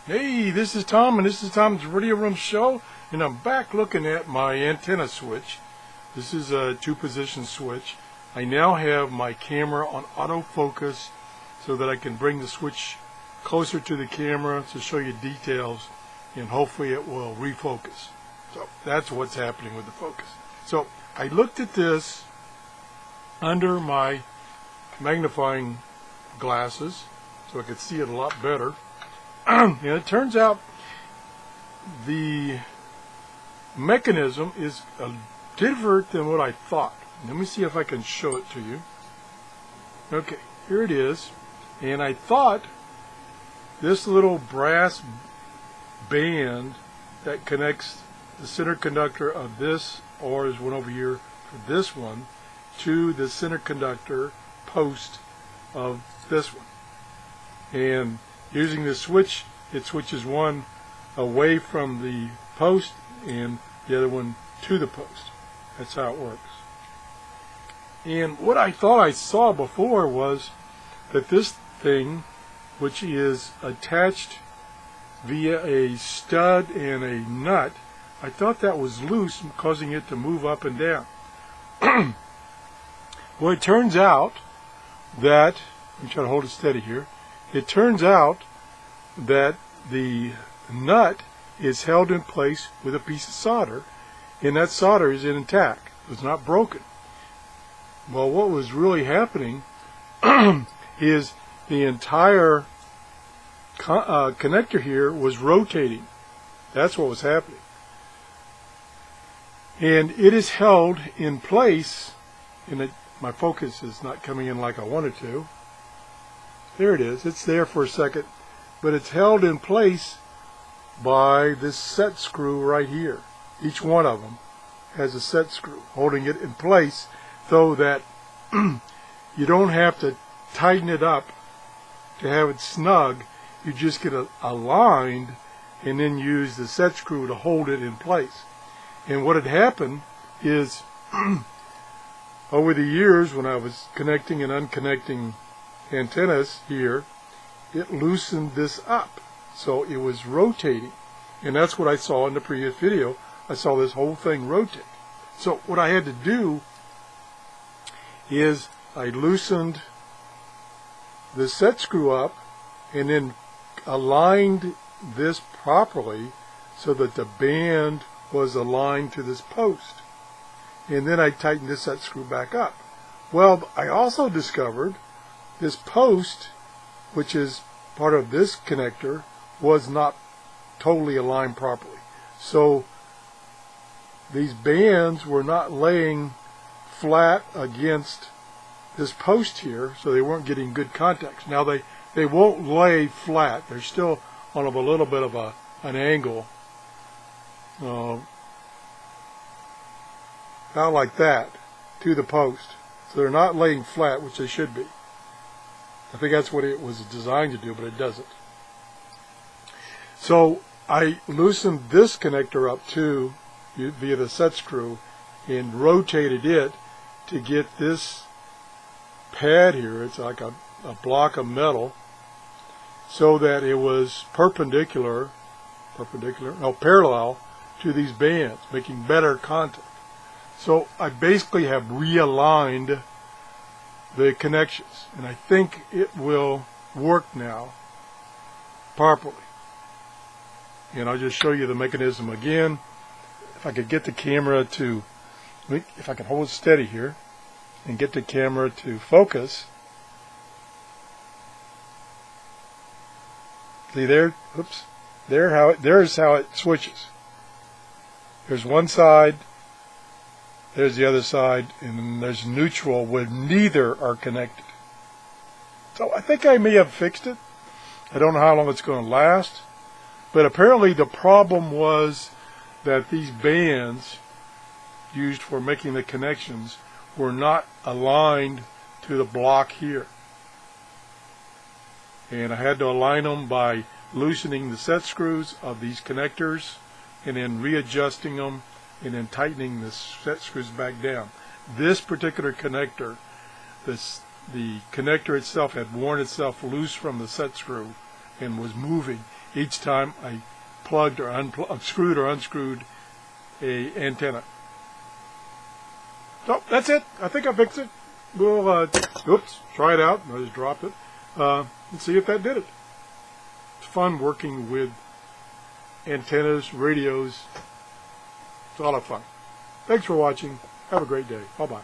Hey, this is Tom, and this is Tom's Radio Room Show, and I'm back looking at my antenna switch. This is a two-position switch. I now have my camera on autofocus so that I can bring the switch closer to the camera to show you details, and hopefully it will refocus. So that's what's happening with the focus. So I looked at this under my magnifying glasses so I could see it a lot better. And it turns out the mechanism is different than what I thought. Let me see if I can show it to you. Okay, here it is. And I thought this little brass band that connects the center conductor of this, or there's one over here for this one, to the center conductor post of this one. And using this switch, it switches one away from the post and the other one to the post. That's how it works. And what I thought I saw before was that this thing, which is attached via a stud and a nut, I thought that was loose, causing it to move up and down. Well, it turns out that, let me try to hold it steady here, it turns out that the nut is held in place with a piece of solder, and that solder is intact. It was not broken. Well, what was really happening is the entire connector here was rotating. That's what was happening. And it is held in place, and my focus is not coming in like I wanted to. There it is. It's there for a second, but it's held in place by this set screw right here. Each one of them has a set screw holding it in place so that you don't have to tighten it up to have it snug. You just get it aligned and then use the set screw to hold it in place. And what had happened is over the years when I was connecting and unconnecting antennas here, it loosened this up, so it was rotating, and that's what I saw in the previous video. I saw this whole thing rotate. So what I had to do is I loosened the set screw up and then aligned this properly so that the band was aligned to this post, and then I tightened this set screw back up. Well, I also discovered this post, which is part of this connector, was not totally aligned properly. So these bands were not laying flat against this post here, so they weren't getting good contacts. Now they won't lay flat. They're still on a little bit of an angle. About like that to the post. So they're not laying flat, which they should be. I think that's what it was designed to do, but it doesn't. So I loosened this connector up too via the set screw and rotated it to get this pad here, it's like a block of metal, so that it was parallel to these bands, making better contact. So I basically have realigned the connections, and I think it will work now properly. And I'll just show you the mechanism again. If I could get the camera to, if I can hold it steady here and get the camera to focus. See there? Oops. There's how it switches. There's one side, there's the other side, and then there's neutral where neither are connected. So I think I may have fixed it. I don't know how long it's going to last, but apparently the problem was that these bands used for making the connections were not aligned to the block here. And I had to align them by loosening the set screws of these connectors and then readjusting them and then tightening the set screws back down. This particular connector, the connector itself had worn itself loose from the set screw and was moving, each time I plugged or screwed or unscrewed a antenna. So that's it. I think I fixed it. We'll try it out. I just dropped it. And see if that did it. It's fun working with antennas, radios. It's a lot of fun. Thanks for watching. Have a great day. Bye-bye.